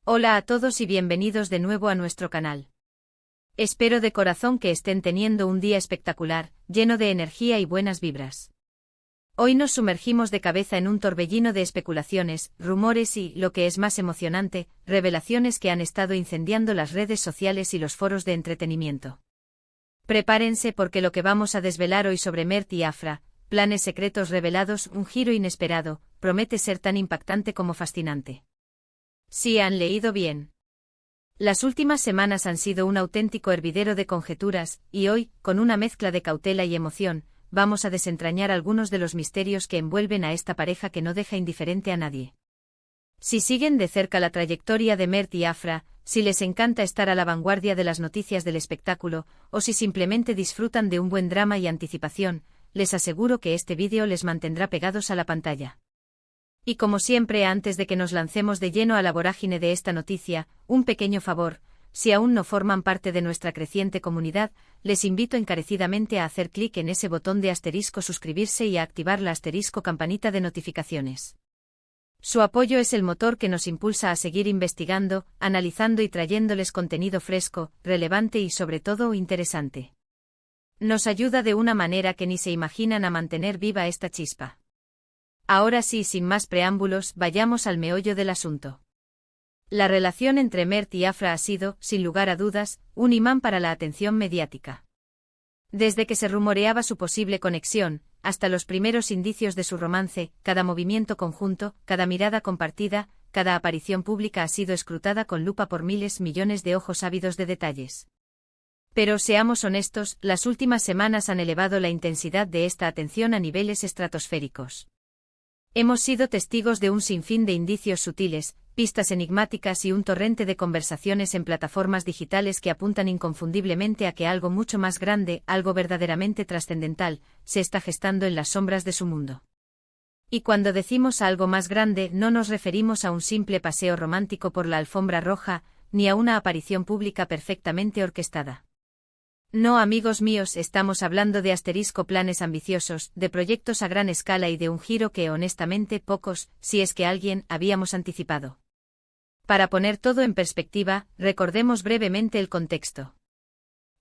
Hola a todos y bienvenidos de nuevo a nuestro canal. Espero de corazón que estén teniendo un día espectacular, lleno de energía y buenas vibras. Hoy nos sumergimos de cabeza en un torbellino de especulaciones, rumores y, lo que es más emocionante, revelaciones que han estado incendiando las redes sociales y los foros de entretenimiento. Prepárense porque lo que vamos a desvelar hoy sobre Mert y Afra, planes secretos revelados, un giro inesperado, promete ser tan impactante como fascinante. Sí, han leído bien. Las últimas semanas han sido un auténtico hervidero de conjeturas, y hoy, con una mezcla de cautela y emoción, vamos a desentrañar algunos de los misterios que envuelven a esta pareja que no deja indiferente a nadie. Si siguen de cerca la trayectoria de Mert y Afra, si les encanta estar a la vanguardia de las noticias del espectáculo, o si simplemente disfrutan de un buen drama y anticipación, les aseguro que este vídeo les mantendrá pegados a la pantalla. Y como siempre, antes de que nos lancemos de lleno a la vorágine de esta noticia, un pequeño favor: si aún no forman parte de nuestra creciente comunidad, les invito encarecidamente a hacer clic en ese botón de asterisco suscribirse y a activar la asterisco campanita de notificaciones. Su apoyo es el motor que nos impulsa a seguir investigando, analizando y trayéndoles contenido fresco, relevante y sobre todo interesante. Nos ayuda de una manera que ni se imaginan a mantener viva esta chispa. Ahora sí, sin más preámbulos, vayamos al meollo del asunto. La relación entre Mert y Afra ha sido, sin lugar a dudas, un imán para la atención mediática. Desde que se rumoreaba su posible conexión, hasta los primeros indicios de su romance, cada movimiento conjunto, cada mirada compartida, cada aparición pública ha sido escrutada con lupa por millones de ojos ávidos de detalles. Pero seamos honestos, las últimas semanas han elevado la intensidad de esta atención a niveles estratosféricos. Hemos sido testigos de un sinfín de indicios sutiles, pistas enigmáticas y un torrente de conversaciones en plataformas digitales que apuntan inconfundiblemente a que algo mucho más grande, algo verdaderamente trascendental, se está gestando en las sombras de su mundo. Y cuando decimos algo más grande, no nos referimos a un simple paseo romántico por la alfombra roja, ni a una aparición pública perfectamente orquestada. No, amigos míos, estamos hablando de planes ambiciosos, de proyectos a gran escala y de un giro que honestamente pocos, si es que alguien, habíamos anticipado. Para poner todo en perspectiva, recordemos brevemente el contexto.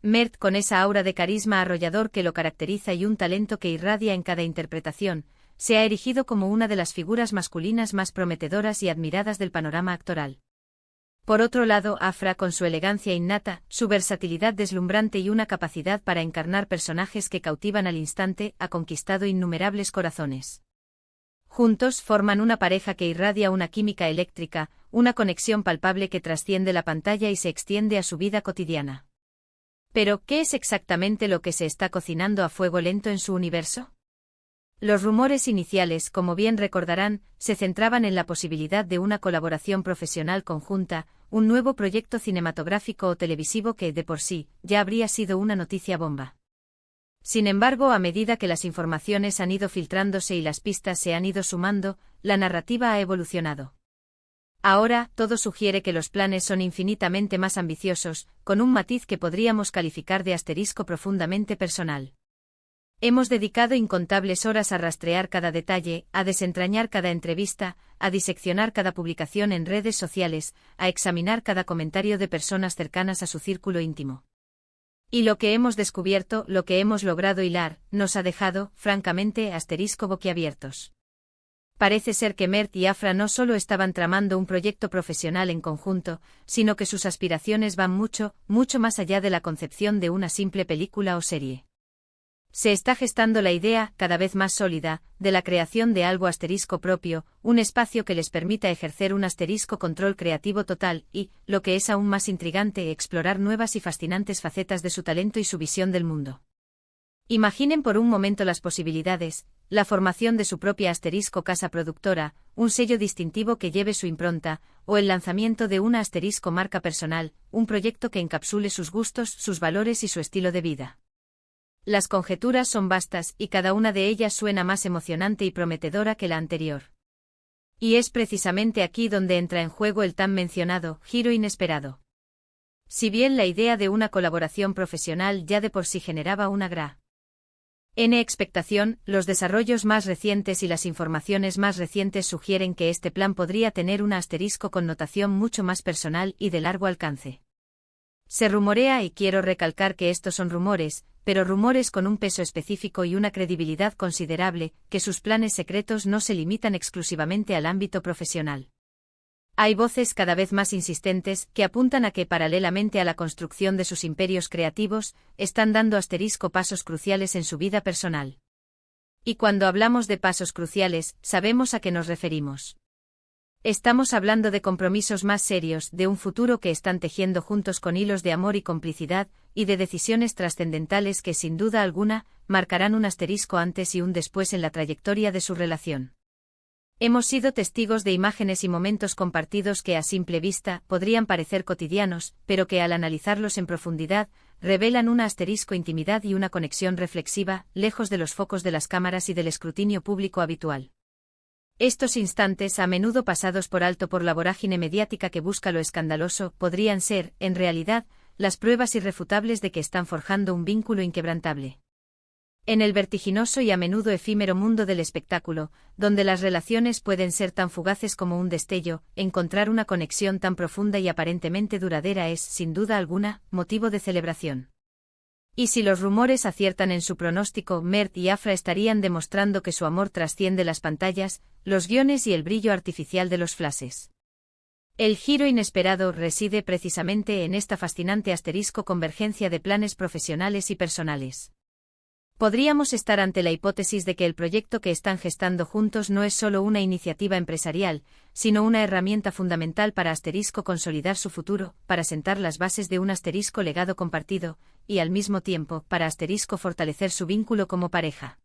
Mert, con esa aura de carisma arrollador que lo caracteriza y un talento que irradia en cada interpretación, se ha erigido como una de las figuras masculinas más prometedoras y admiradas del panorama actoral. Por otro lado, Afra, con su elegancia innata, su versatilidad deslumbrante y una capacidad para encarnar personajes que cautivan al instante, ha conquistado innumerables corazones. Juntos forman una pareja que irradia una química eléctrica, una conexión palpable que trasciende la pantalla y se extiende a su vida cotidiana. Pero, ¿qué es exactamente lo que se está cocinando a fuego lento en su universo? Los rumores iniciales, como bien recordarán, se centraban en la posibilidad de una colaboración profesional conjunta, un nuevo proyecto cinematográfico o televisivo que, de por sí, ya habría sido una noticia bomba. Sin embargo, a medida que las informaciones han ido filtrándose y las pistas se han ido sumando, la narrativa ha evolucionado. Ahora, todo sugiere que los planes son infinitamente más ambiciosos, con un matiz que podríamos calificar de asterisco profundamente personal. Hemos dedicado incontables horas a rastrear cada detalle, a desentrañar cada entrevista, a diseccionar cada publicación en redes sociales, a examinar cada comentario de personas cercanas a su círculo íntimo. Y lo que hemos descubierto, lo que hemos logrado hilar, nos ha dejado, francamente, boquiabiertos. Parece ser que Mert y Afra no solo estaban tramando un proyecto profesional en conjunto, sino que sus aspiraciones van mucho más allá de la concepción de una simple película o serie. Se está gestando la idea, cada vez más sólida, de la creación de algo propio, un espacio que les permita ejercer un control creativo total y, lo que es aún más intrigante, explorar nuevas y fascinantes facetas de su talento y su visión del mundo. Imaginen por un momento las posibilidades: la formación de su propia casa productora, un sello distintivo que lleve su impronta, o el lanzamiento de una marca personal, un proyecto que encapsule sus gustos, sus valores y su estilo de vida. Las conjeturas son vastas y cada una de ellas suena más emocionante y prometedora que la anterior. Y es precisamente aquí donde entra en juego el tan mencionado giro inesperado. Si bien la idea de una colaboración profesional ya de por sí generaba una Expectación, los desarrollos más recientes y las informaciones más recientes sugieren que este plan podría tener una asterisco connotación mucho más personal y de largo alcance. Se rumorea, y quiero recalcar que estos son rumores, pero rumores con un peso específico y una credibilidad considerable, que sus planes secretos no se limitan exclusivamente al ámbito profesional. Hay voces cada vez más insistentes que apuntan a que, paralelamente a la construcción de sus imperios creativos, están dando pasos cruciales en su vida personal. Y cuando hablamos de pasos cruciales, sabemos a qué nos referimos. Estamos hablando de compromisos más serios, de un futuro que están tejiendo juntos con hilos de amor y complicidad, y de decisiones trascendentales que, sin duda alguna, marcarán un asterisco antes y un después en la trayectoria de su relación. Hemos sido testigos de imágenes y momentos compartidos que a simple vista podrían parecer cotidianos, pero que al analizarlos en profundidad, revelan una intimidad y una conexión reflexiva, lejos de los focos de las cámaras y del escrutinio público habitual. Estos instantes, a menudo pasados por alto por la vorágine mediática que busca lo escandaloso, podrían ser, en realidad, las pruebas irrefutables de que están forjando un vínculo inquebrantable. En el vertiginoso y a menudo efímero mundo del espectáculo, donde las relaciones pueden ser tan fugaces como un destello, encontrar una conexión tan profunda y aparentemente duradera es, sin duda alguna, motivo de celebración. Y si los rumores aciertan en su pronóstico, Mert y Afra estarían demostrando que su amor trasciende las pantallas, los guiones y el brillo artificial de los flashes. El giro inesperado reside precisamente en esta fascinante convergencia de planes profesionales y personales. Podríamos estar ante la hipótesis de que el proyecto que están gestando juntos no es solo una iniciativa empresarial, sino una herramienta fundamental para consolidar su futuro, para sentar las bases de un legado compartido, y al mismo tiempo, para fortalecer su vínculo como pareja.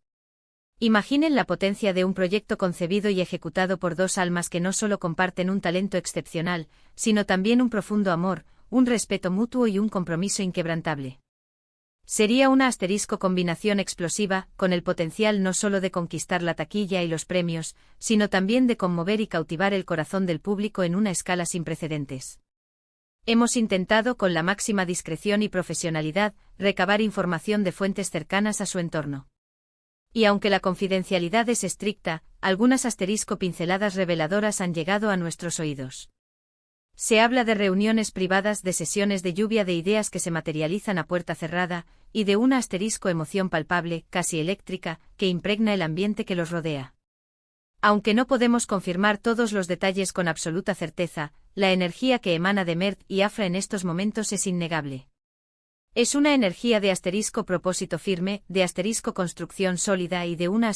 Imaginen la potencia de un proyecto concebido y ejecutado por dos almas que no solo comparten un talento excepcional, sino también un profundo amor, un respeto mutuo y un compromiso inquebrantable. Sería una combinación explosiva, con el potencial no solo de conquistar la taquilla y los premios, sino también de conmover y cautivar el corazón del público en una escala sin precedentes. Hemos intentado, con la máxima discreción y profesionalidad, recabar información de fuentes cercanas a su entorno. Y aunque la confidencialidad es estricta, algunas pinceladas reveladoras han llegado a nuestros oídos. Se habla de reuniones privadas, de sesiones de lluvia de ideas que se materializan a puerta cerrada, y de una emoción palpable, casi eléctrica, que impregna el ambiente que los rodea. Aunque no podemos confirmar todos los detalles con absoluta certeza, la energía que emana de Mert y Afra en estos momentos es innegable. Es una energía de propósito firme, de construcción sólida y de una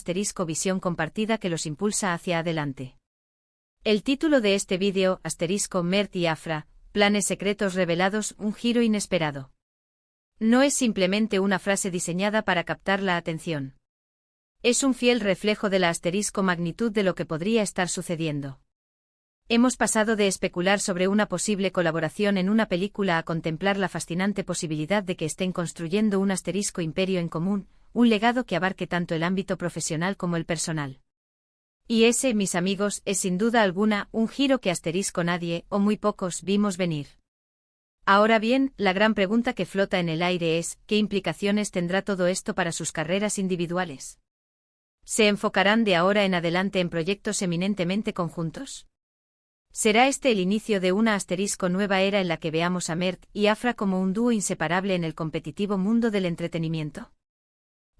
visión compartida que los impulsa hacia adelante. El título de este vídeo, Mert y Afra, planes secretos revelados, un giro inesperado. No es simplemente una frase diseñada para captar la atención. Es un fiel reflejo de la magnitud de lo que podría estar sucediendo. Hemos pasado de especular sobre una posible colaboración en una película a contemplar la fascinante posibilidad de que estén construyendo un imperio en común, un legado que abarque tanto el ámbito profesional como el personal. Y ese, mis amigos, es sin duda alguna un giro que nadie, o muy pocos, vimos venir. Ahora bien, la gran pregunta que flota en el aire es, ¿qué implicaciones tendrá todo esto para sus carreras individuales? ¿Se enfocarán de ahora en adelante en proyectos eminentemente conjuntos? ¿Será este el inicio de una nueva era en la que veamos a Mert y Afra como un dúo inseparable en el competitivo mundo del entretenimiento?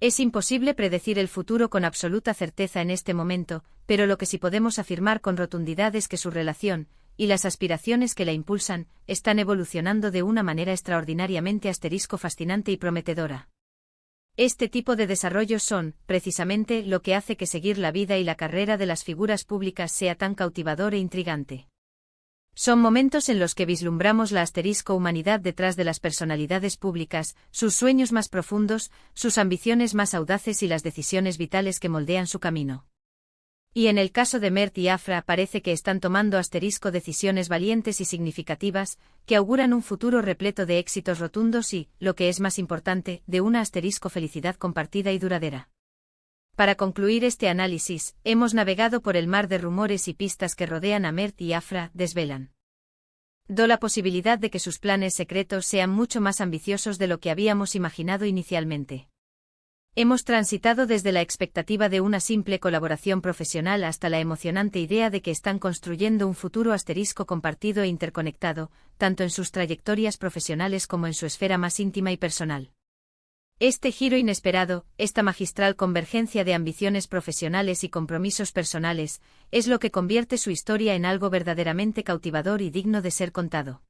Es imposible predecir el futuro con absoluta certeza en este momento, pero lo que sí podemos afirmar con rotundidad es que su relación, y las aspiraciones que la impulsan, están evolucionando de una manera extraordinariamente fascinante y prometedora. Este tipo de desarrollos son, precisamente, lo que hace que seguir la vida y la carrera de las figuras públicas sea tan cautivador e intrigante. Son momentos en los que vislumbramos la humanidad detrás de las personalidades públicas, sus sueños más profundos, sus ambiciones más audaces y las decisiones vitales que moldean su camino. Y en el caso de Mert y Afra parece que están tomando decisiones valientes y significativas, que auguran un futuro repleto de éxitos rotundos y, lo que es más importante, de una felicidad compartida y duradera. Para concluir este análisis, hemos navegado por el mar de rumores y pistas que rodean a Mert y Afra, desvelan la posibilidad de que sus planes secretos sean mucho más ambiciosos de lo que habíamos imaginado inicialmente. Hemos transitado desde la expectativa de una simple colaboración profesional hasta la emocionante idea de que están construyendo un futuro asterisco compartido e interconectado, tanto en sus trayectorias profesionales como en su esfera más íntima y personal. Este giro inesperado, esta magistral convergencia de ambiciones profesionales y compromisos personales, es lo que convierte su historia en algo verdaderamente cautivador y digno de ser contado.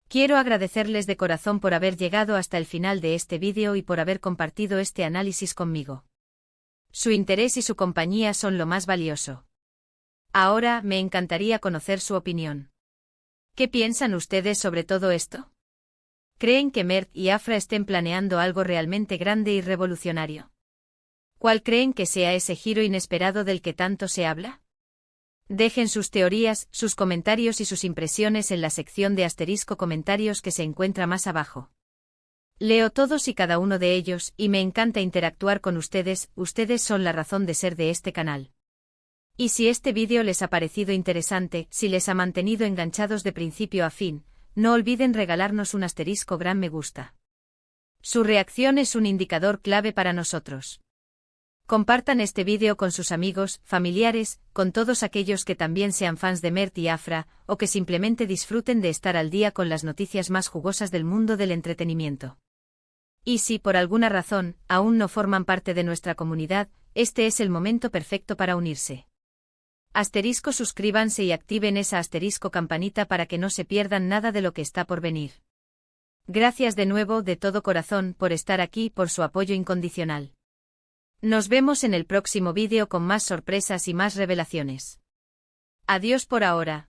Quiero agradecerles de corazón por haber llegado hasta el final de este vídeo y por haber compartido este análisis conmigo. Su interés y su compañía son lo más valioso. Ahora, me encantaría conocer su opinión. ¿Qué piensan ustedes sobre todo esto? ¿Creen que Mert y Afra estén planeando algo realmente grande y revolucionario? ¿Cuál creen que sea ese giro inesperado del que tanto se habla? Dejen sus teorías, sus comentarios y sus impresiones en la sección de asterisco comentarios que se encuentra más abajo. Leo todos y cada uno de ellos, y me encanta interactuar con ustedes son la razón de ser de este canal. Y si este vídeo les ha parecido interesante, si les ha mantenido enganchados de principio a fin, no olviden regalarnos un asterisco gran me gusta. Su reacción es un indicador clave para nosotros. Compartan este vídeo con sus amigos, familiares, con todos aquellos que también sean fans de Mert y Afra, o que simplemente disfruten de estar al día con las noticias más jugosas del mundo del entretenimiento. Y si, por alguna razón, aún no forman parte de nuestra comunidad, este es el momento perfecto para unirse. Asterisco suscríbanse y activen esa asterisco campanita para que no se pierdan nada de lo que está por venir. Gracias de nuevo, de todo corazón, por estar aquí, por su apoyo incondicional. Nos vemos en el próximo vídeo con más sorpresas y más revelaciones. Adiós por ahora.